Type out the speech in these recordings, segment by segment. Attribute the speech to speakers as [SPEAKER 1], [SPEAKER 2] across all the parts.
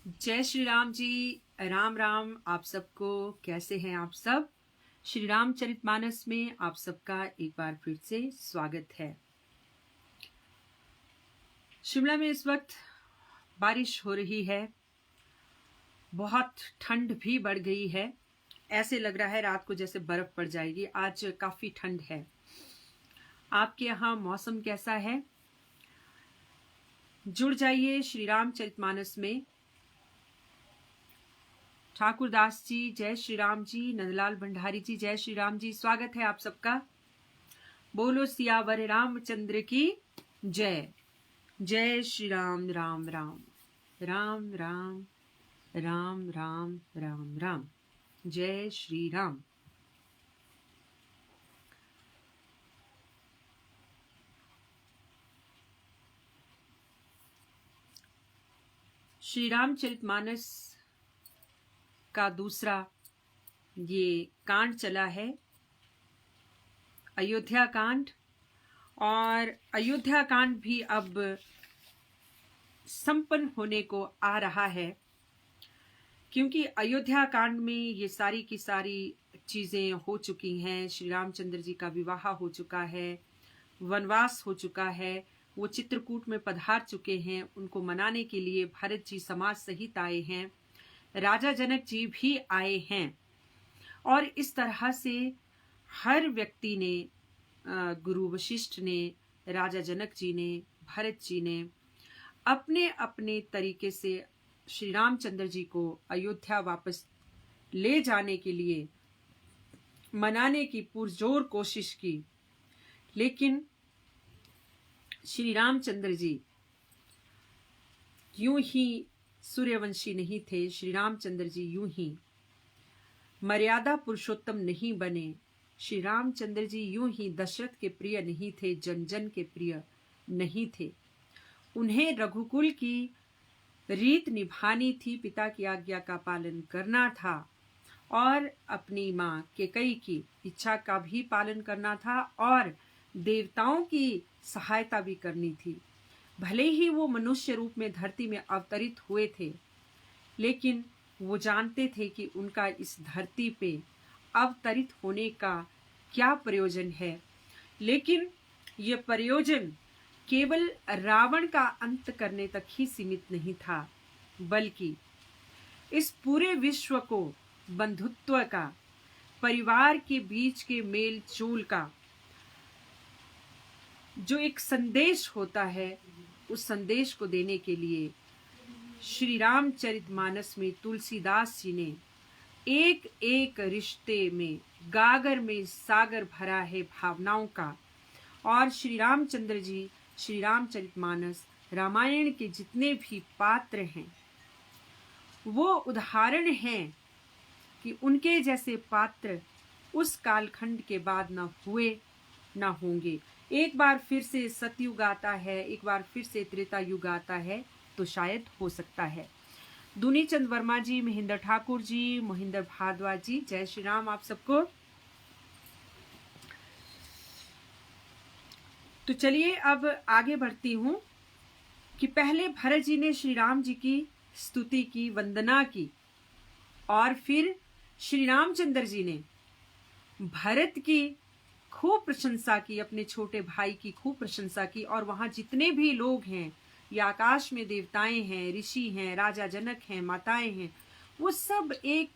[SPEAKER 1] जय श्री राम जी। राम राम आप सबको। कैसे हैं आप सब? श्री रामचरितमानस में आप सबका एक बार फिर से स्वागत है। शिमला में इस वक्त बारिश हो रही है, बहुत ठंड भी बढ़ गई है। ऐसे लग रहा है रात को जैसे बर्फ पड़ जाएगी। आज काफी ठंड है। आपके यहाँ मौसम कैसा है? जुड़ जाइए श्री रामचरितमानस में। ठाकुर दास जी जय श्री राम जी, नंदलाल भंडारी जी जय श्री राम जी, स्वागत है आप सबका। बोलो सियावर रामचंद्र की जय। जय श्री राम। राम राम राम राम राम राम राम राम। जय श्री राम। श्री रामचरितमानस का दूसरा ये कांड चला है, अयोध्या कांड। और अयोध्या कांड भी अब संपन्न होने को आ रहा है, क्योंकि अयोध्या कांड में ये सारी की सारी चीजें हो चुकी हैं। श्री रामचंद्र जी का विवाह हो चुका है, वनवास हो चुका है, वो चित्रकूट में पधार चुके हैं। उनको मनाने के लिए भरत जी समाज सहित आए हैं, राजा जनक जी भी आए हैं। और इस तरह से हर व्यक्ति ने, गुरु वशिष्ठ ने, राजा जनक जी ने, भरत जी ने अपने अपने तरीके से श्री रामचंद्र जी को अयोध्या वापस ले जाने के लिए मनाने की पुरजोर कोशिश की। लेकिन श्री रामचंद्र जी यूं ही सूर्यवंशी नहीं थे। श्री रामचंद्र जी यूं ही मर्यादा पुरुषोत्तम नहीं बने। श्री रामचंद्र जी यूं ही दशरथ के प्रिय नहीं थे, जन जन के प्रिय नहीं थे। उन्हें रघुकुल की रीत निभानी थी, पिता की आज्ञा का पालन करना था और अपनी माँ कैकेयी की इच्छा का भी पालन करना था और देवताओं की सहायता भी करनी थी। भले ही वो मनुष्य रूप में धरती में अवतरित हुए थे, लेकिन वो जानते थे कि उनका इस धरती पे अवतरित होने का क्या प्रयोजन है। लेकिन ये प्रयोजन केवल रावण का अंत करने तक ही सीमित नहीं था, बल्कि इस पूरे विश्व को बंधुत्व का, परिवार के बीच के मेल जोल का जो एक संदेश होता है, उस संदेश को देने के लिए श्री रामचरितमानस में तुलसीदास जी ने एक एक रिश्ते में, गागर में सागर भरा है भावनाओं का। और श्री रामचंद्र जी, श्री रामचरितमानस, रामायण के जितने भी पात्र हैं वो उदाहरण हैं कि उनके जैसे पात्र उस कालखंड के बाद न हुए न होंगे। एक बार फिर से सतयुग आता है, एक बार फिर से त्रेता युग आता है, तो शायद हो सकता है। दुनीचंद वर्मा जी, महेंद्र ठाकुर जी, मोहिंदर भारद्वाज जी जय श्री राम आप सबको। तो चलिए अब आगे बढ़ती हूँ कि पहले भरत जी ने श्री राम जी की स्तुति की, वंदना की, और फिर श्री रामचंद्र जी ने भरत की खूब प्रशंसा की, अपने छोटे भाई की खूब प्रशंसा की। और वहां जितने भी लोग हैं, या आकाश में देवताएं हैं, ऋषि हैं, राजा जनक हैं, माताएं हैं, वो सब एक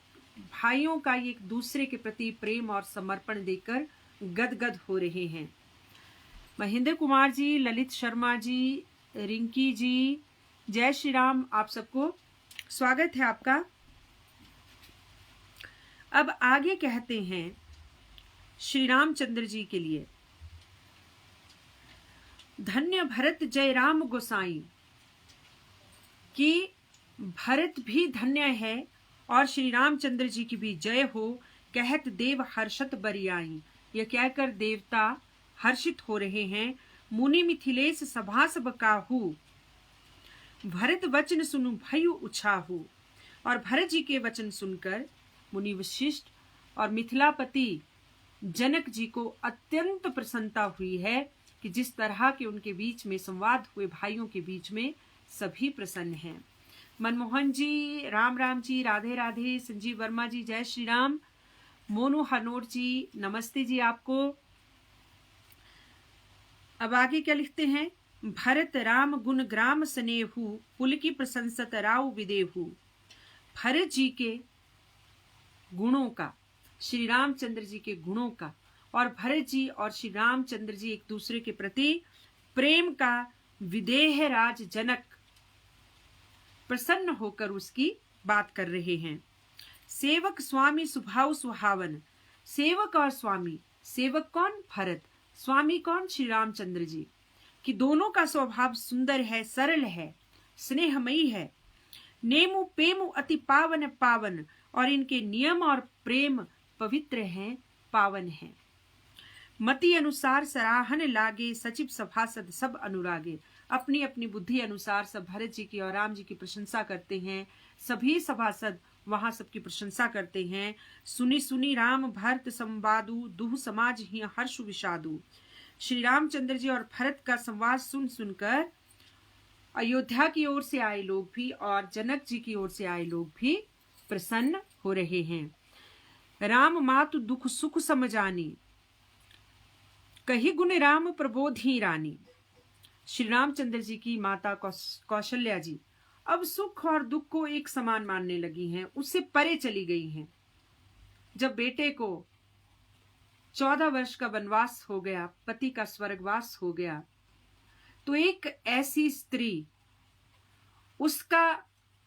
[SPEAKER 1] भाइयों का एक दूसरे के प्रति प्रेम और समर्पण देकर गदगद हो रहे हैं। महेंद्र कुमार जी, ललित शर्मा जी, रिंकी जी जय श्री राम आप सबको, स्वागत है आपका। अब आगे कहते हैं श्री रामचंद्र जी के लिए, धन्य भरत जय राम गोसाई, कि भरत भी धन्य है और श्री रामचंद्र जी की भी जय हो, कहत देव हर्षत बरियाई। यह कहकर देवता हर्षित हो रहे हैं। मुनि मिथिलेश सभा सब काहू, भरत वचन सुनु भयु उछाहू। और भरत जी के वचन सुनकर मुनि वशिष्ठ और मिथिलापति जनक जी को अत्यंत प्रसन्नता हुई है कि जिस तरह के उनके बीच में संवाद हुए, भाइयों के बीच में सभी प्रसन्न हैं। मनमोहन जी, राम राम जी, राधे राधे। संजीव वर्मा जी, जय श्री राम। मोनू हनोर जी, नमस्ते जी आपको। अब आगे क्या लिखते हैं? भरत राम गुण ग्राम स्नेहु, पुलकी प्रशंसत राव विदेहु। भरत जी के गुणों का, श्री रामचंद्र जी के गुणों का, और भरत जी और श्री रामचंद्र जी एक दूसरे के प्रति प्रेम का विदेह राज जनक प्रसन्न होकर उसकी बात कर रहे हैं। सेवक स्वामी स्वभाव सुहावन। सेवक और स्वामी, सेवक कौन? भरत। स्वामी कौन? श्री रामचंद्र जी। कि दोनों का स्वभाव सुंदर है, सरल है, स्नेहमयी है। नेमु पेमु अति पावन पावन, और इनके नियम और प्रेम पवित्र हैं, पावन हैं। मति अनुसार सराहन लागे, सचिव सभासद सब अनुरागे। अपनी अपनी बुद्धि अनुसार सब भरत जी की और राम जी की प्रशंसा करते हैं। सभी सभासद वहां सबकी प्रशंसा करते हैं। सुनी सुनी राम भरत संवादु, दुह समाज ही हर्ष विषादु। श्री रामचंद्र जी और भरत का संवाद सुन सुनकर अयोध्या की ओर से आए लोग भी और जनक जी की ओर से आए लोग भी प्रसन्न हो रहे हैं। राम मातु दुख सुख समझानी, कही गुण राम प्रबोधि रानी। श्री रामचंद्र जी की माता कौशल्या जी अब सुख और दुख को एक समान मानने लगी हैं, उससे परे चली गई हैं। जब बेटे को 14 वर्ष का वनवास हो गया, पति का स्वर्गवास हो गया, तो एक ऐसी स्त्री, उसका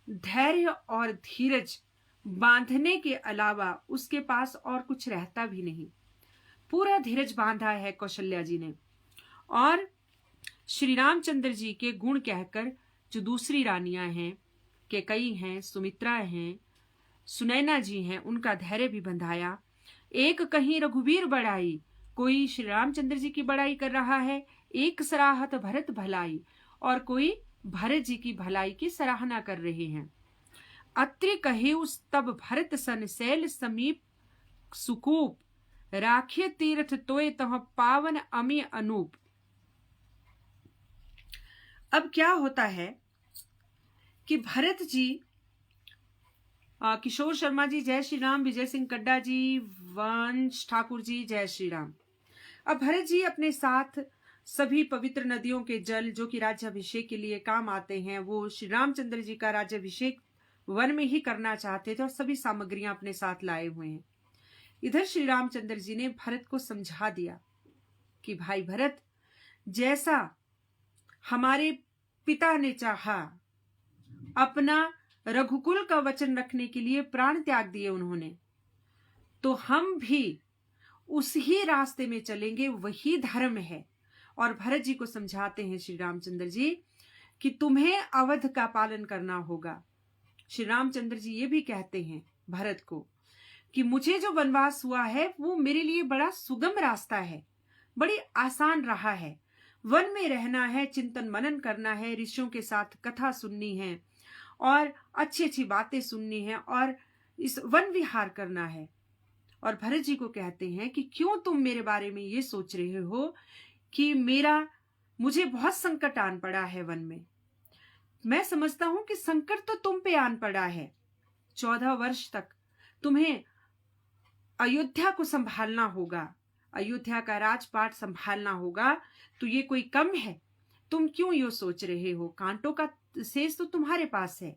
[SPEAKER 1] धैर्य और धीरज बांधने के अलावा उसके पास और कुछ रहता भी नहीं। पूरा धीरज बांधा है कौशल्या जी ने। और श्री रामचंद्र जी के गुण कहकर जो दूसरी रानियां हैं, कैकेयी हैं, सुमित्रा हैं, सुनैना जी हैं, उनका धैर्य भी बंधाया। एक कहीं रघुवीर बड़ाई, कोई श्री रामचंद्र जी की बड़ाई कर रहा है, एक सराहत भरत भलाई, और कोई भरत जी की भलाई की सराहना कर रहे हैं। अत्रि कहे उस तब भरत सन, शैल समीप सुकूप, राखिय तीर्थ तोय तह पावन अमी अनूप। अब क्या होता है कि भरत जी, किशोर शर्मा जी जय श्री राम, विजय सिंह कड्डा जी, वंश ठाकुर जी जय श्री राम। अब भरत जी अपने साथ सभी पवित्र नदियों के जल जो कि राज्याभिषेक के लिए काम आते हैं, वो श्री रामचंद्र जी का राज्याभिषेक वन में ही करना चाहते थे और सभी सामग्रियां अपने साथ लाए हुए हैं। इधर श्री रामचंद्र जी ने भरत को समझा दिया कि भाई भरत, जैसा हमारे पिता ने चाहा, अपना रघुकुल का वचन रखने के लिए प्राण त्याग दिए उन्होंने, तो हम भी उस ही रास्ते में चलेंगे, वही धर्म है। और भरत जी को समझाते हैं श्री रामचंद्र जी कि तुम्हें अवध का पालन करना होगा। श्री रामचंद्र जी ये भी कहते हैं भरत को कि मुझे जो वनवास हुआ है वो मेरे लिए बड़ा सुगम रास्ता है, बड़ी आसान रहा है। वन में रहना है, चिंतन मनन करना है, ऋषियों के साथ कथा सुननी है और अच्छी अच्छी बातें सुननी है और इस वन विहार करना है। और भरत जी को कहते हैं कि क्यों तुम मेरे बारे में ये सोच रहे हो कि मुझे बहुत संकट आन पड़ा है वन में। मैं समझता हूं कि संकट तो तुम पे आन पड़ा है। 14 वर्ष तक तुम्हें अयोध्या को संभालना होगा, अयोध्या का राजपाट संभालना होगा, तो ये कोई कम है? तुम क्यों ये सोच रहे हो? कांटों का शेष तो तुम्हारे पास है,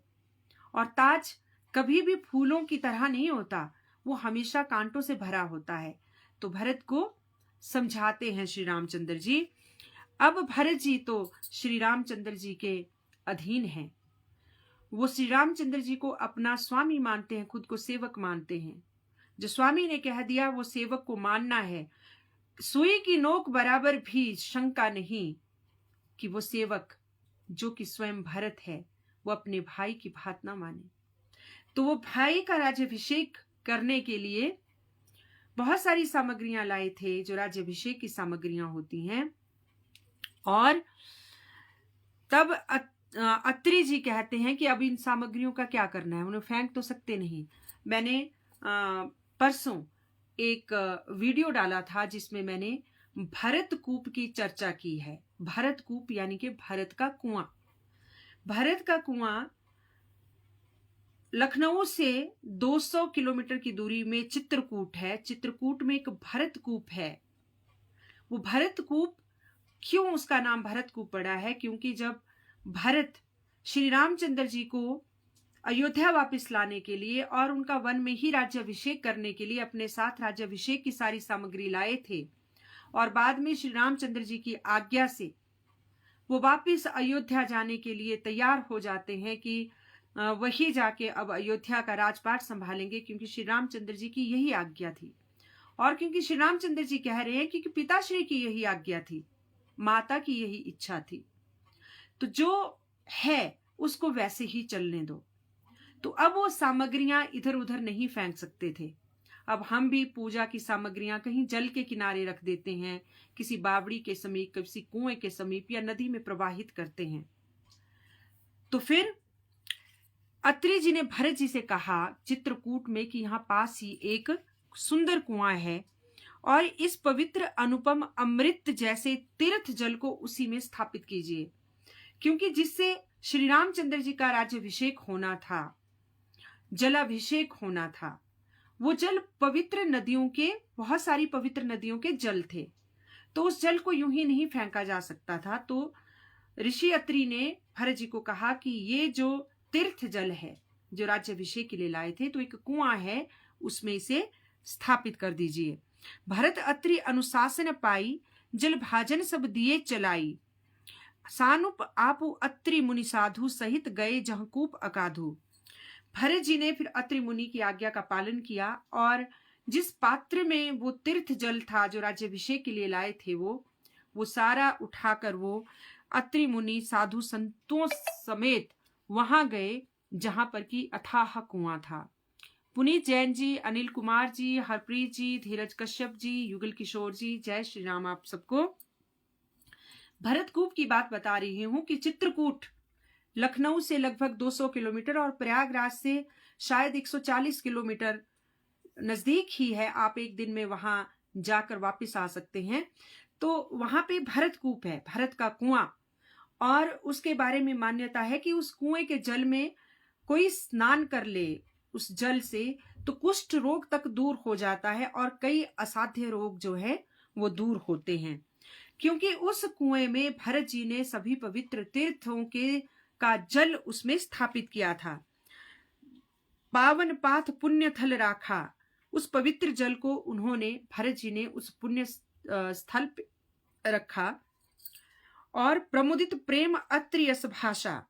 [SPEAKER 1] और ताज कभी भी फूलों की तरह नहीं होता, वो हमेशा कांटों से भरा होता है। तो भरत को समझाते हैं श्री रामचंद्र जी। अब भरत जी तो श्री रामचंद्र जी के अधीन हैं, वो श्री रामचंद्र जी को अपना स्वामी मानते हैं, खुद को सेवक मानते हैं। जो स्वामी ने कह दिया वो सेवक को मानना है। सुई की नोक बराबर भी शंका नहीं कि वो सेवक जो कि स्वयं भरत है वो अपने भाई की बात ना माने। तो वो भाई का राज्याभिषेक करने के लिए बहुत सारी सामग्रियां लाए थे, जो राज्याभिषेक की सामग्रियां होती हैं। और तब अत्रि जी कहते हैं कि अब इन सामग्रियों का क्या करना है, उन्हें फेंक तो सकते नहीं। मैंने परसों एक वीडियो डाला था जिसमें मैंने भरत कूप की चर्चा की है। भरत कूप यानी कि भरत का कुआं। भरत का कुआं लखनऊ से 200 किलोमीटर की दूरी में चित्रकूट है। चित्रकूट में एक भरतकूप है। वो भरतकूप, क्यों उसका नाम भरतकूप पड़ा है? क्योंकि जब भरत श्री रामचंद्र जी को अयोध्या वापस लाने के लिए और उनका वन में ही राज्याभिषेक करने के लिए अपने साथ राज्याभिषेक की सारी सामग्री लाए थे, और बाद में श्री रामचंद्र जी की आज्ञा से वो वापस अयोध्या जाने के लिए तैयार हो जाते हैं कि वही जाके अब अयोध्या का राजपाट संभालेंगे, क्योंकि श्री रामचंद्र जी की यही आज्ञा थी। और क्योंकि श्री रामचंद्र जी कह रहे हैं क्योंकि पिताश्री की यही आज्ञा थी, माता की यही इच्छा थी, तो जो है उसको वैसे ही चलने दो। तो अब वो सामग्रियां इधर उधर नहीं फेंक सकते थे। अब हम भी पूजा की सामग्रियां कहीं जल के किनारे रख देते हैं, किसी बावड़ी के समीप, किसी कुएं के समीप या नदी में प्रवाहित करते हैं। तो फिर अत्रि जी ने भरत जी से कहा चित्रकूट में कि यहाँ पास ही एक सुंदर कुआं है और इस पवित्र अनुपम अमृत जैसे तीर्थ जल को उसी में स्थापित कीजिए, क्योंकि जिससे श्री रामचंद्र जी का राज्याभिषेक होना था, जलाभिषेक होना था, वो जल पवित्र नदियों के, बहुत सारी पवित्र नदियों के जल थे, तो उस जल को यूं ही नहीं फेंका जा सकता था। तो ऋषि अत्रि ने भरत जी को कहा कि ये जो तीर्थ जल है जो राज्याभिषेक के लिए लाए थे, तो एक कुआं है उसमें इसे स्थापित कर दीजिए। भरत अत्रि अनुशासन पाई, जल भाजन सब दिए चलाई, सानुप आपु अत्रि मुनि साधु सहित गए जहकूप अकाधु। भरत जी ने फिर अत्रि मुनि की आज्ञा का पालन किया और जिस पात्र में वो तीर्थ जल था जो राज्याभिषेक के लिए लाए थे, वो सारा उठाकर वो अत्रि मुनि साधु संतों समेत वहां गए जहां पर की अथाह कुआं था। पुनीत जैन जी, अनिल कुमार जी, हरप्रीत जी, धीरज कश्यप जी, युगल किशोर जी, जय श्री राम आप सबको। भरतकूप की बात बता रही हूं कि चित्रकूट लखनऊ से लगभग 200 किलोमीटर और प्रयागराज से शायद 140 किलोमीटर नजदीक ही है। आप एक दिन में वहां जाकर वापस आ सकते हैं। तो वहां पे भरतकूप है, भरत का कुआं, और उसके बारे में मान्यता है कि उस कुएं के जल में कोई स्नान कर ले उस जल से तो कुष्ठ रोग तक दूर हो जाता है और कई असाध्य रोग जो है वो दूर होते हैं, क्योंकि उस कुएं में भरत जी ने सभी पवित्र तीर्थों के का जल उसमें स्थापित किया था। पावन पाथ पुण्य थल राखा, उस पवित्र जल को उन्होंने, भरत जी ने उस पुण्य स्थल पे रखा। और प्रमुदित प्रेम अत्रि यस भाषा,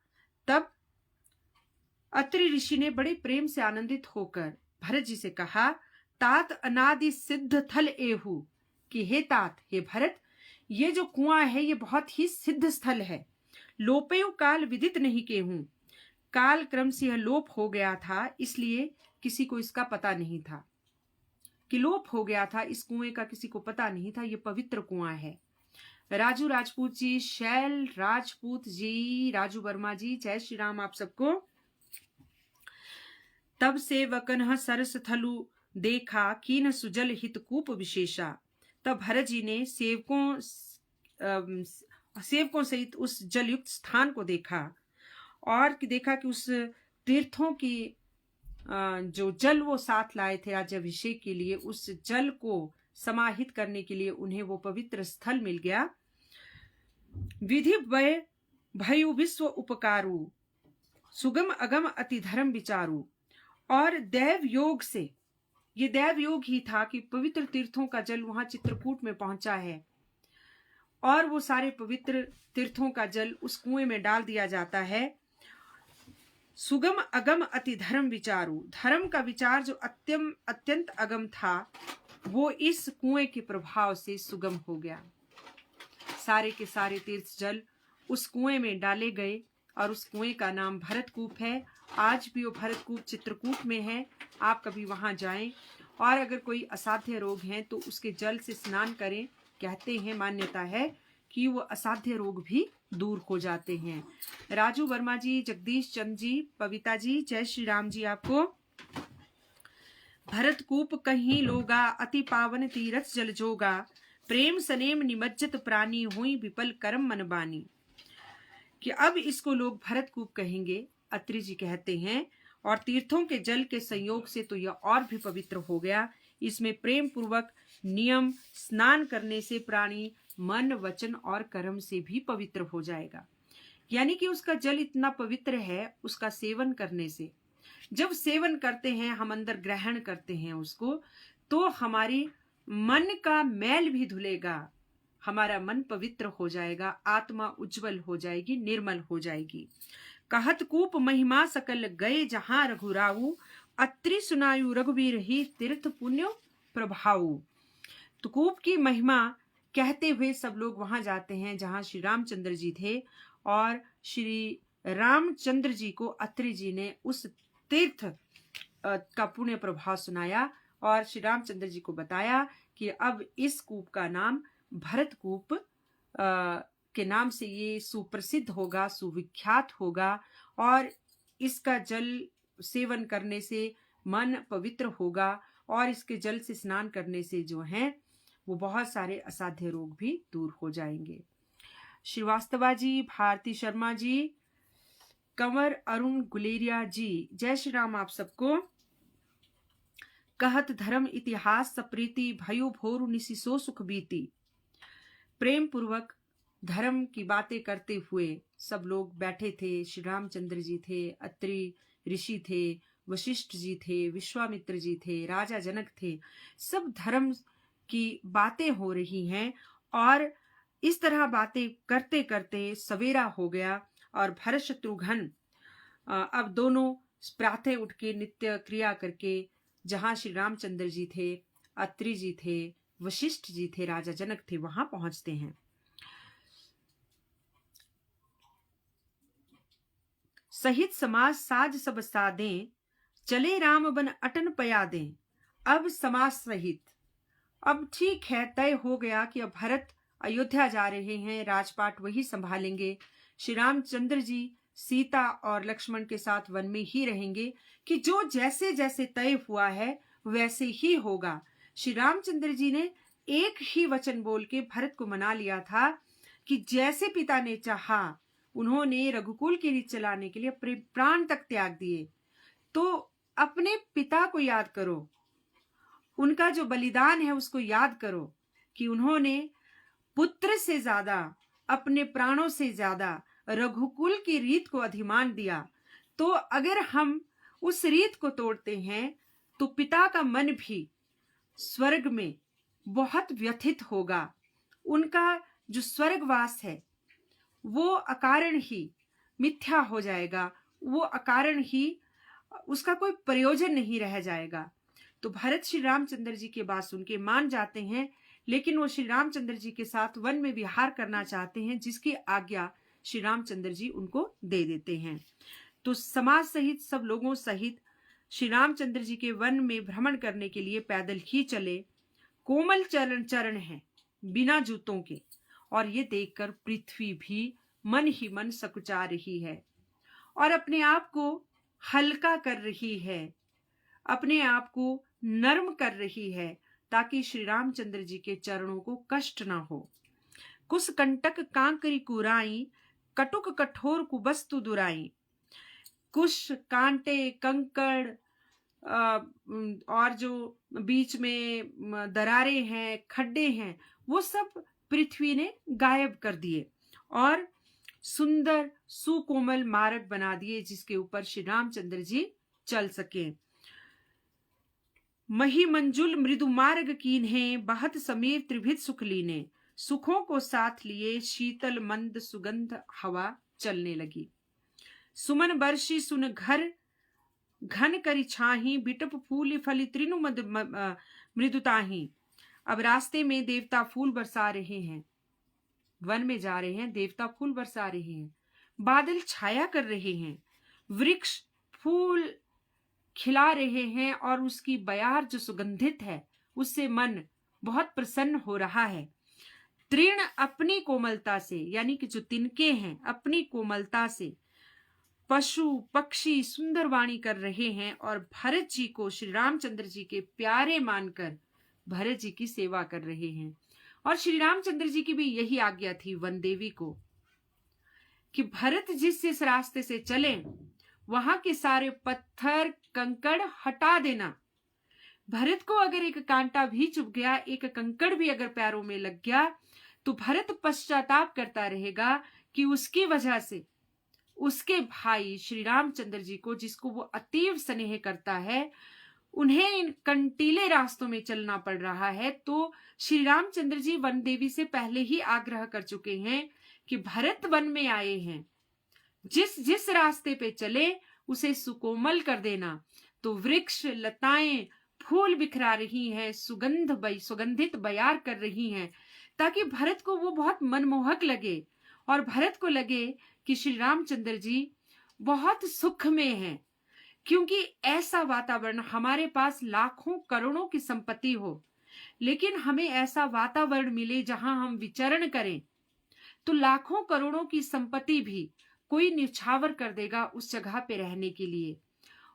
[SPEAKER 1] तब अत्रि ऋषि ने बड़े प्रेम से आनंदित होकर भरत जी से कहा, तात अनादि सिद्ध थल एहू, कि हे तात, हे भरत, ये जो कुआं है ये बहुत ही सिद्ध स्थल है। लोपेयु काल विदित नहीं केहूं, काल क्रम से यह लोप हो गया था, इसलिए किसी को इसका पता नहीं था कि लोप हो गया था। इस कुएं का किसी को पता नहीं था, ये पवित्र कुआं है। राजू राजपूत जी, शैल राजपूत जी, राजू वर्मा जी, जय श्री राम आप सबको। तब से वकन सरस थलु देखा, कीन सुजल हित कूप विशेषा। तब भरत जी ने सेवकों सहित उस जलयुक्त स्थान को देखा और देखा कि उस तीर्थों की जो जल वो साथ लाए थे राज्याभिषेक के लिए, उस जल को समाहित करने के लिए उन्हें वो पवित्र स्थल मिल गया। विधि वय भयु विश्व उपकारु, सुगम अगम अति धर्म विचारु। और दैव योग से, ये दैव योग ही था कि पवित्र तीर्थों का जल वहां चित्रकूट में पहुंचा है और वो सारे पवित्र तीर्थों का जल उस कुएं में डाल दिया जाता है। सुगम अगम अति धर्म विचारु, धर्म का विचार जो अत्यंत अगम था वो इस कुएं के प्रभाव से सुगम हो गया। सारे के सारे तीर्थ जल उस कुएं में डाले गए और उस कुएं का नाम भरतकूप है। आज भी वो भरतकूप चित्रकूट में है। आप कभी वहां जाएं और अगर कोई असाध्य रोग हैं तो उसके जल से स्नान करें। कहते हैं, मान्यता है कि वो असाध्य रोग भी दूर हो जाते हैं। राजू वर्मा जी, जगदीश चंद जी, पविता जी, जय श्री राम जी आपको। भरतकूप कहीं लोगा, अति पावन तीरथ जल जोगा, प्रेम सनेम निमज्जत प्राणी हुई विपल करम मन बानी। कि अब इसको लोग भरतकूप कहेंगे, अत्रि जी कहते हैं। और तीर्थों के जल के संयोग से तो यह और भी पवित्र हो गया। इसमें प्रेम पूर्वक नियम स्नान करने से प्राणी मन, वचन और कर्म से भी पवित्र हो जाएगा। यानी कि उसका जल इतना पवित्र है, उसका सेवन करने से, जब सेवन करते हैं हम, अंदर ग्रहण करते हैं उसको, तो हमारी मन का मैल भी धुलेगा, हमारा मन पवित्र हो जाएगा, आत्मा उज्जवल हो जाएगी, निर्मल हो जाएगी। कहत कूप महिमा सकल गए जहां रघुराऊ, अत्रि सुनायु रघुवीर ही तीर्थ पुण्य प्रभाऊ। तो कूप की महिमा कहते हुए सब लोग वहां जाते हैं जहां श्री रामचंद्र जी थे, और श्री रामचंद्र जी को अत्रि जी ने उस तीर्थ का पुण्य प्रभाव सुनाया और श्री रामचंद्र जी को बताया कि अब इस कूप का नाम भरत कूप के नाम से ये सुप्रसिद्ध होगा, सुविख्यात होगा, और इसका जल सेवन करने से मन पवित्र होगा, और इसके जल से स्नान करने से जो है वो बहुत सारे असाध्य रोग भी दूर हो जाएंगे। श्रीवास्तवा जी, भारती शर्मा जी, कंवर अरुण गुलेरिया जी, जय श्री राम आप सबको। कहत धर्म इतिहास सप्रीति, भयो भोरु निशिसो सुख बीती। प्रेम पूर्वक धर्म की बातें करते हुए सब लोग बैठे थे। श्री रामचंद्र जी थे, अत्रि ऋषि थे, वशिष्ठ जी थे, विश्वामित्र जी थे, राजा जनक थे, सब धर्म की बातें हो रही हैं। और इस तरह बातें करते करते सवेरा हो गया और भरत शत्रुघ्न अब दोनों प्रातः उठ के नित्य क्रिया करके जहां श्री रामचंद्र जी थे, अत्रि जी थे, वशिष्ठ जी थे, राजा जनक थे, वहां पहुंचते हैं। सहित समाज साज सब सादें, चले राम बन अटन पयादें। अब समाज सहित, अब ठीक है, तय हो गया कि अब भरत अयोध्या जा रहे हैं, राजपाट वही संभालेंगे, श्री रामचंद्र जी सीता और लक्ष्मण के साथ वन में ही रहेंगे, कि जो जैसे जैसे तय हुआ है वैसे ही होगा। श्री रामचंद्र जी ने एक ही वचन बोल के भरत को मना लिया था कि जैसे पिता ने चाहा, उन्होंने रघुकुल की रीत चलाने के लिए प्राण तक त्याग दिए। तो अपने पिता को याद करो, उनका जो बलिदान है उसको याद करो, कि उन्होंने पुत्र से ज्यादा, अपने प्राणों से ज्यादा रघुकुल की रीत को अधिमान दिया। तो अगर हम उस रीत को तोड़ते हैं तो पिता का मन भी स्वर्ग में बहुत व्यथित होगा। उनका जो स्वर्गवास है वो अकारण ही मिथ्या हो जाएगा, वो अकारण ही उसका कोई प्रयोजन नहीं रह जाएगा। तो भरत श्री रामचंद्र जी की बात सुन के मान जाते हैं, लेकिन वो श्री रामचंद्र जी के साथ वन में विहार करना चाहते हैं, जिसकी आज्ञा श्री रामचंद्र जी उनको दे देते हैं। तो समाज सहित, सब लोगों सहित श्री रामचंद्र जी के वन में भ्रमण करने के लिए पैदल ही चले। कोमल चरण है बिना जूतों के, और ये देखकर पृथ्वी भी मन ही मन सकुचा रही है और अपने आप को हल्का कर रही है, अपने आप को नर्म कर रही है, ताकि श्री रामचंद्र जी के चरणों को कष्ट ना हो। कुस कंटक कांकरी कुराई, कटुक कठोर कुबस्तु दुराई। कुश, कांटे, कंकड़ और जो बीच में दरारें हैं, खड्डे हैं, वो सब पृथ्वी ने गायब कर दिए और सुंदर सुकोमल मार्ग बना दिए, जिसके ऊपर श्री रामचंद्र जी चल सके। मही मंजुल मृदु मार्ग कीन्हे, बहत समीर त्रिभित सुख लीने। सुखों को साथ लिए शीतल मंद सुगंध हवा चलने लगी। सुमन बरसी सुन घर घन करी छाही, बिटप फूल फली त्रिनु मद मृदुताही। अब रास्ते में देवता फूल बरसा रहे हैं, वन में जा रहे हैं, देवता फूल बरसा रहे हैं, बादल छाया कर रहे हैं, वृक्ष फूल खिला रहे हैं और उसकी बयार जो सुगंधित है उससे मन बहुत प्रसन्न हो रहा है। तृण अपनी कोमलता से, यानी कि जो तिनके हैं, अपनी कोमलता से पशु पक्षी सुंदर वाणी कर रहे हैं और भरत जी को श्री रामचंद्र जी के प्यारे मानकर भरत जी की सेवा कर रहे हैं। और श्री रामचंद्र जी की भी यही आज्ञा थी वन देवी को कि भरत जिस रास्ते से चले वहां के सारे पत्थर कंकड़ हटा देना। भरत को अगर एक कांटा भी चुभ गया, एक कंकड़ भी अगर पैरों में लग गया, तो भरत पश्चाताप करता रहेगा कि उसकी वजह से उसके भाई श्री रामचंद्र जी को, जिसको वो अतीव स्नेह करता है, उन्हें इन कंटीले रास्तों में चलना पड़ रहा है। तो श्री रामचंद्र जी वन देवी से पहले ही आग्रह कर चुके हैं कि भरत वन में आए हैं, जिस जिस रास्ते पे चले उसे सुकोमल कर देना। तो वृक्ष, लताएं, फूल बिखरा रही हैं, सुगंधित बयार कर रही हैं, ताकि भरत को वो बहुत मनमोहक लगे और भरत को लगे कि श्री रामचंद्र जी बहुत सुख में हैं। क्योंकि ऐसा वातावरण, हमारे पास लाखों करोड़ों की संपत्ति हो, लेकिन हमें ऐसा वातावरण मिले जहां हम विचरण करें, तो लाखों करोड़ों की संपत्ति भी कोई न्यौछावर कर देगा उस जगह पे रहने के लिए।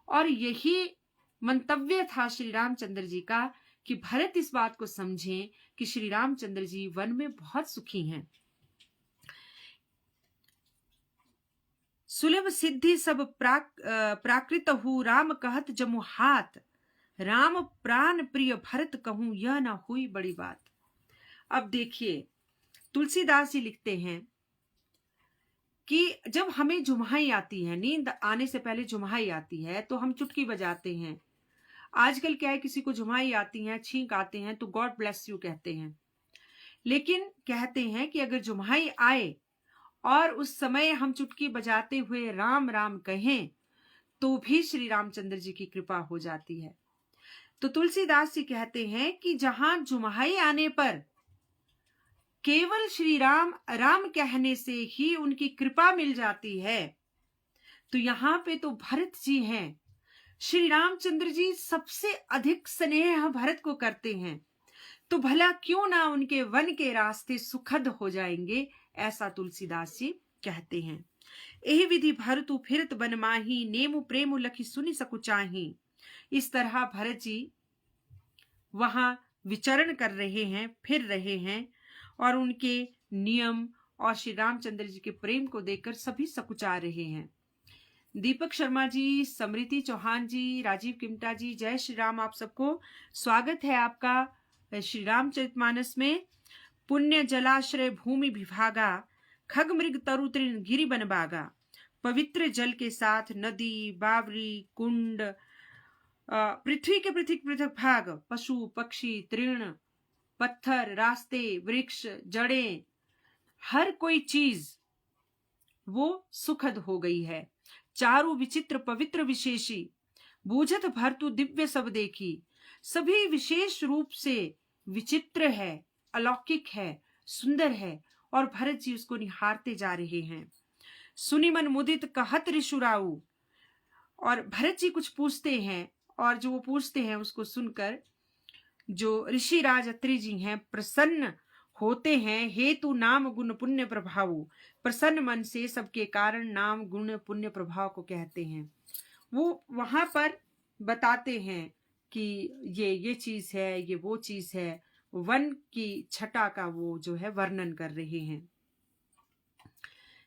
[SPEAKER 1] और यही मंतव्य था श्री रामचंद्र जी का कि भरत इस बात को समझें कि श्री रामचंद्र जी वन में बहुत सुखी हैं। सुलभ सिद्धि सब प्राकृत हूँ, राम कहत जमु हाथ, राम प्राण प्रिय भरत कहूं, यह ना हुई बड़ी बात। अब देखिए, तुलसीदास जी लिखते हैं कि जब हमें जुम्हाई आती है, नींद आने से पहले जुम्हाई आती है, तो हम चुटकी बजाते हैं। आजकल क्या है, किसी को जुम्हाई आती है, छींक आते हैं, तो गॉड ब्लेस यू कहते हैं। लेकिन कहते हैं कि अगर जुम्हाई आए और उस समय हम चुटकी बजाते हुए राम राम कहें, तो भी श्री रामचंद्र जी की कृपा हो जाती है। तो तुलसीदास जी कहते हैं कि जहां जुम्हाई आने पर केवल श्री राम राम कहने से ही उनकी कृपा मिल जाती है, तो यहाँ पे तो भरत जी हैं। श्री रामचंद्र जी सबसे अधिक स्नेह भरत को करते हैं, तो भला क्यों ना उनके वन के रास्ते सुखद हो जाएंगे, ऐसा तुलसीदास जी कहते हैं। यही विधि भरतु फिरत बन माही, नेमु प्रेमु लखी सुनी सकुचाही। इस तरह भरत जी वहां विचरण कर रहे हैं, फिर रहे हैं, और उनके नियम और श्री रामचंद्र जी के प्रेम को देखकर सभी सकुचा रहे हैं। दीपक शर्मा जी, समृति चौहान जी, राजीव किमटा जी, जय श्री राम। आप सबको स्वागत है आपका श्री रामचरितमानस में। पुण्य जलाश्रय भूमि विभागा, खग मृग तरु तृण गिरि बन बागा। पवित्र जल के साथ नदी, बावरी, कुंड, पृथ्वी के पृथक पृथक भाग, पशु पक्षी, तृण, पत्थर, रास्ते, वृक्ष, जड़ें, हर कोई चीज वो सुखद हो गई है। चारु विचित्र पवित्र विशेषी, बूझत भरतु दिव्य सब देखी। सभी विशेष रूप से विचित्र है, अलौकिक है, सुंदर है, और भरत जी उसको निहारते जा रहे हैं। सुनि मन मुदित कहत ऋषुराऊ, और भरत जी कुछ पूछते हैं, और जो वो पूछते हैं उसको सुनकर जो ऋषि राज अत्रि जी हैं प्रसन्न होते हैं। हेतु नाम गुण पुण्य प्रभाव, प्रसन्न मन से सबके कारण नाम गुण पुण्य प्रभाव को कहते हैं। वो वहां पर बताते हैं कि ये चीज है, ये वो चीज है। वन की छटा का वो जो है वर्णन कर रहे हैं।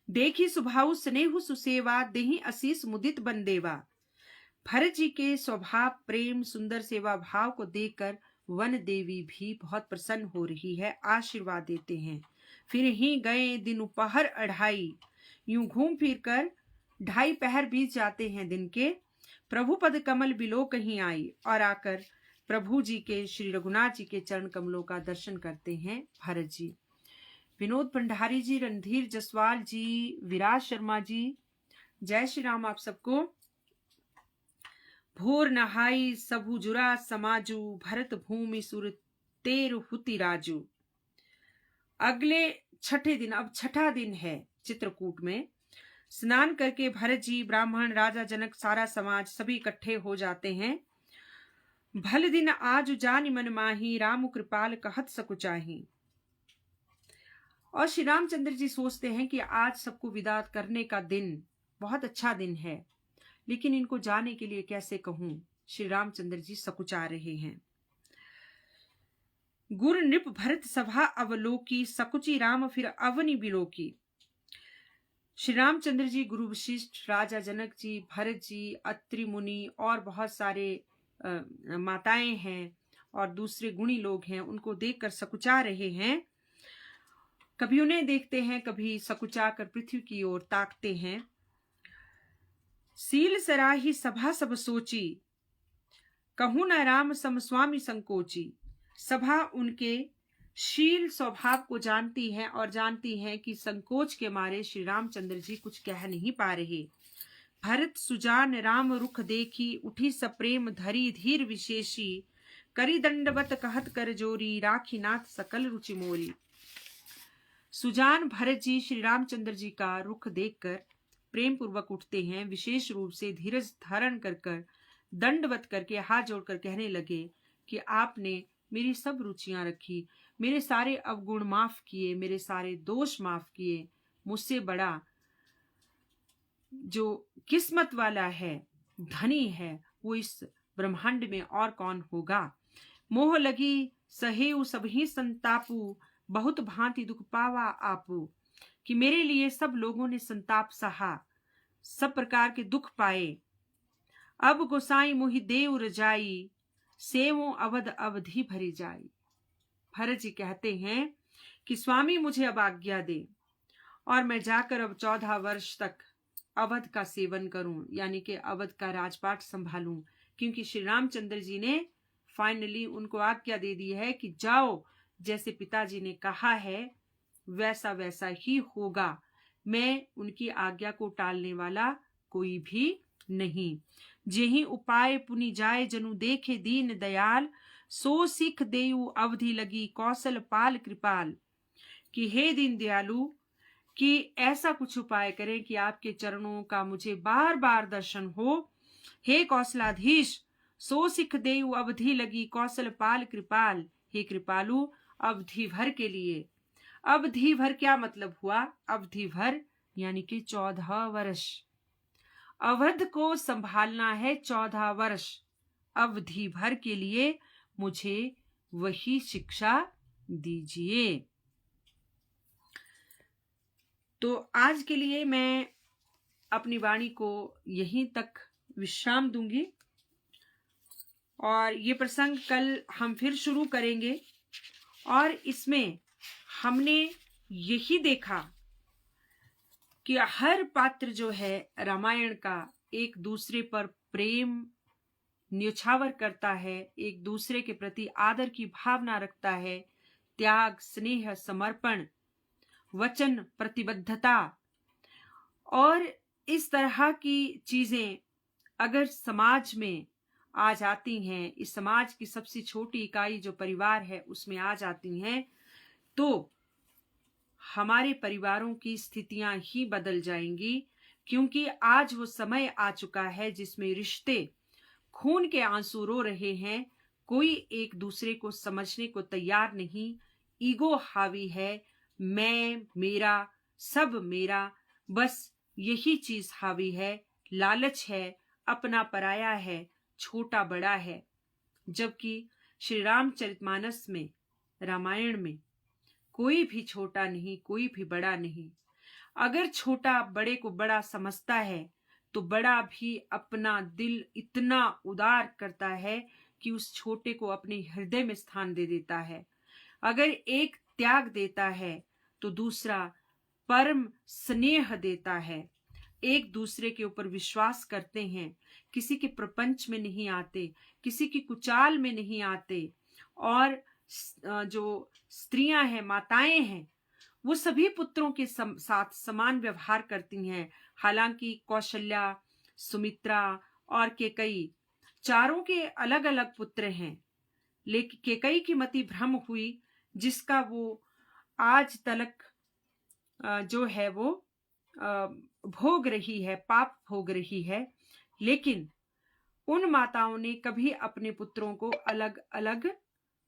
[SPEAKER 1] देखी सुभाव स्नेहु सुसेवा, देहि असीस मुदित बन देवा। भरत जी के स्वभाव, प्रेम, सुंदर सेवा भाव को देखकर वन देवी भी बहुत प्रसन्न हो रही है, आशीर्वाद देते हैं। फिर ही गए दिन उपहर अढ़ाई, यूं घूम फिर कर 2.5 पहर बीत जाते हैं दिन के। प्रभु पद कमल बिलो कहीं आई, और आकर प्रभु जी के, श्री रघुनाथ जी के चरण कमलों का दर्शन करते हैं भरत जी। विनोद भंडारी जी, रणधीर जसवाल जी, विराज शर्मा जी, जय श्री राम आप सबको। भोर नहाई सबु जुरा समाजू, भरत भूमि सुर तेरु हुति राजू। अगले छठे दिन, अब छठा दिन है चित्रकूट में, स्नान करके भरत जी, ब्राह्मण, राजा जनक, सारा समाज सभी इकट्ठे हो जाते हैं। भल दिन आज जानि मन माही, राम कृपाल कहत सकुचाही। और श्री रामचंद्र जी सोचते हैं कि आज सबको विदा करने का दिन बहुत अच्छा दिन है, लेकिन इनको जाने के लिए कैसे कहूं। श्री रामचंद्र जी सकुचा रहे हैं। गुर नृप भरत सभा अवलोकी, सकुची राम फिर अवनि बिलोकी। श्री रामचंद्र जी, गुरु वशिष्ठ, राजा जनक जी, भरत जी, अत्रि मुनि और बहुत सारे माताएं हैं और दूसरे गुणी लोग हैं, उनको देखकर सकुचा रहे हैं। कभी उन्हें देखते हैं, कभी सकुचा कर पृथ्वी की ओर ताकते हैं। सील सराही सभा सब सोची, कहूं न राम सम स्वामी संकोची। सभा उनके शील स्वभाव को जानती है और जानती है कि संकोच के मारे श्री रामचंद्र जी कुछ कह नहीं पा रहे। भरत सुजान राम रुख देखी, उठी सप्रेम धरी धीर विशेषी। करी दंडवत कहत कर जोरी, राखी नाथ सकल रुचि मोरी। सुजान भरत जी श्री रामचंद्र जी का रुख देखकर प्रेम पूर्वक उठते हैं, विशेष रूप से धीरज धारण कर दंडवत करके हाथ जोड़कर कहने लगे कि आपने मेरी सब रुचियां रखी, मेरे सारे अवगुण माफ किए, मेरे सारे दोष माफ किए। मुझसे बड़ा जो किस्मत वाला है, धनी है, वो इस ब्रह्मांड में और कौन होगा। मोह लगी सहेउ सबही संतापू, बहुत भांति दुख पावा आपू। कि मेरे लिए सब लोगों ने संताप सहा, सब प्रकार के दुख पाए। अब गोसाई मोहि देव रजाई, सेवो अवध अवधि भरी जाई। भरत जी कहते हैं कि स्वामी मुझे अब आज्ञा दे और मैं जाकर अब 14 वर्ष तक अवध का सेवन करूं, यानी कि अवध का राजपाट संभालूं। क्योंकि श्री रामचंद्र जी ने फाइनली उनको आज्ञा दे दी है कि जाओ, जैसे पिताजी ने कहा है वैसा वैसा ही होगा। मैं उनकी आज्ञा को टालने वाला कोई भी नहीं। जेहि उपाय पुनि जाय जनु देखे दीन दयाल, सो सिख देयु अवधि लगी कौशल पाल कृपाल। कि हे दीन दयालु, कि ऐसा कुछ उपाय करें कि आपके चरणों का मुझे बार बार दर्शन हो। हे कौशलाधीश, सो सिख देयु अवधि लगी कौशल पाल कृपाल। हे कृपालु, अवधि भर के लिए। अवधि भर क्या मतलब हुआ? अवधि भर यानी कि 14 वर्ष। अवध को संभालना है 14 वर्ष। अवधि भर के लिए मुझे वही शिक्षा दीजिए। तो आज के लिए मैं अपनी वाणी को यहीं तक विश्राम दूंगी और ये प्रसंग कल हम फिर शुरू करेंगे। और इसमें हमने यही देखा कि हर पात्र जो है रामायण का एक दूसरे पर प्रेम न्योछावर करता है, एक दूसरे के प्रति आदर की भावना रखता है, त्याग, स्नेह, समर्पण, वचन, प्रतिबद्धता। और इस तरह की चीजें अगर समाज में आ जाती हैं, इस समाज की सबसे छोटी इकाई जो परिवार है उसमें आ जाती हैं, तो हमारे परिवारों की स्थितियां ही बदल जाएंगी। क्योंकि आज वो समय आ चुका है जिसमें रिश्ते खून के आंसू रो रहे हैं, कोई एक दूसरे को समझने को तैयार नहीं। ईगो हावी है, मैं, मेरा, सब मेरा, बस यही चीज हावी है। लालच है, अपना पराया है, छोटा बड़ा है। जबकि श्री रामचरितमानस में, रामायण में कोई भी छोटा नहीं, कोई भी बड़ा नहीं। अगर छोटा बड़े को बड़ा समझता है तो बड़ा भी अपना दिल इतना उदार करता है कि उस छोटे को अपने हृदय में स्थान दे देता है। अगर एक त्याग देता है तो दूसरा परम स्नेह देता है। एक दूसरे के ऊपर विश्वास करते हैं, किसी के प्रपंच में नहीं आते, किसी की कुचाल में नहीं आते। और जो स्त्रियां हैं, माताएं हैं, वो सभी पुत्रों के साथ समान व्यवहार करती हैं। हालांकि कौशल्या, सुमित्रा और केकई चारों के अलग अलग पुत्र हैं, लेकिन केकई की मति भ्रम हुई, जिसका वो आज तक जो है वो भोग रही है, पाप भोग रही है। लेकिन उन माताओं ने कभी अपने पुत्रों को अलग अलग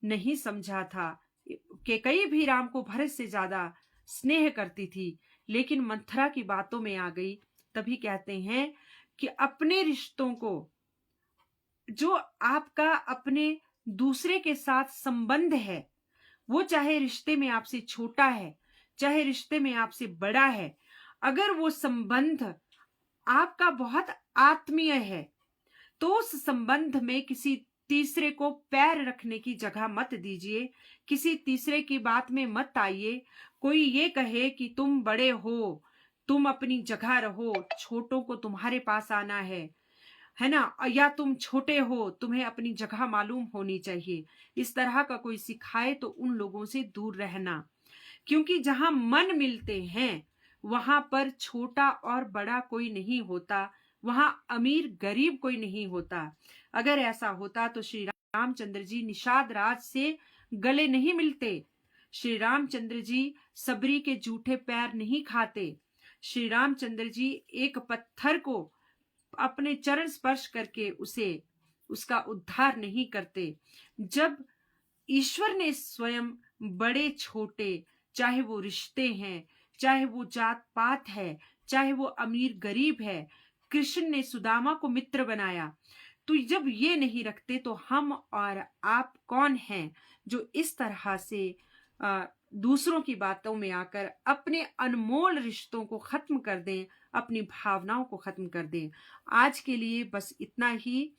[SPEAKER 1] नहीं समझा था। केकई भी राम को भरत से ज्यादा स्नेह करती थी, लेकिन मंथरा की बातों में आ गई। तभी कहते हैं कि अपने रिश्तों को, जो आपका अपने दूसरे के साथ संबंध है, वो चाहे रिश्ते में आपसे छोटा है, चाहे रिश्ते में आपसे बड़ा है, अगर वो संबंध आपका बहुत आत्मीय है तो उस संबंध में किसी तीसरे को पैर रखने की जगह मत दीजिए, किसी तीसरे की बात में मत आइए। कोई ये कहे कि तुम बड़े हो, तुम अपनी जगह रहो, छोटों को तुम्हारे पास आना है ना, या तुम छोटे हो, तुम्हें अपनी जगह मालूम होनी चाहिए, इस तरह का कोई सिखाए तो उन लोगों से दूर रहना। क्योंकि जहां मन मिलते हैं वहां पर छोटा और बड़ा कोई नहीं होता, वहां अमीर गरीब कोई नहीं होता। अगर ऐसा होता तो श्री रामचंद्र जी निषाद राज से गले नहीं मिलते, श्री रामचंद्र जी सबरी के जूठे पैर नहीं खाते, श्री रामचंद्र जी एक पत्थर को अपने चरण स्पर्श करके उसका उद्धार नहीं करते। जब ईश्वर ने स्वयं बड़े छोटे, चाहे वो रिश्ते हैं, चाहे वो जात पात है, चाहे वो अमीर गरीब है, कृष्ण ने सुदामा को मित्र बनाया। तो जब ये नहीं रखते तो हम और आप कौन हैं जो इस तरह से दूसरों की बातों में आकर अपने अनमोल रिश्तों को खत्म कर दें, अपनी भावनाओं को खत्म कर दें। आज के लिए बस इतना ही।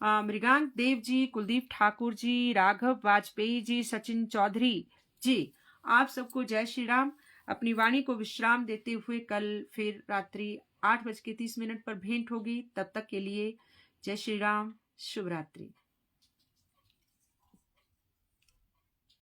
[SPEAKER 1] मृगांक देव जी, कुलदीप ठाकुर जी, राघव वाजपेयी जी, सचिन चौधरी जी, आप सबको जय श्री राम। अपनी वाणी को विश्राम देते हुए कल फिर रात्रि 8:30 पर भेंट होगी। तब तक के लिए जय श्री राम, शुभ रात्रि।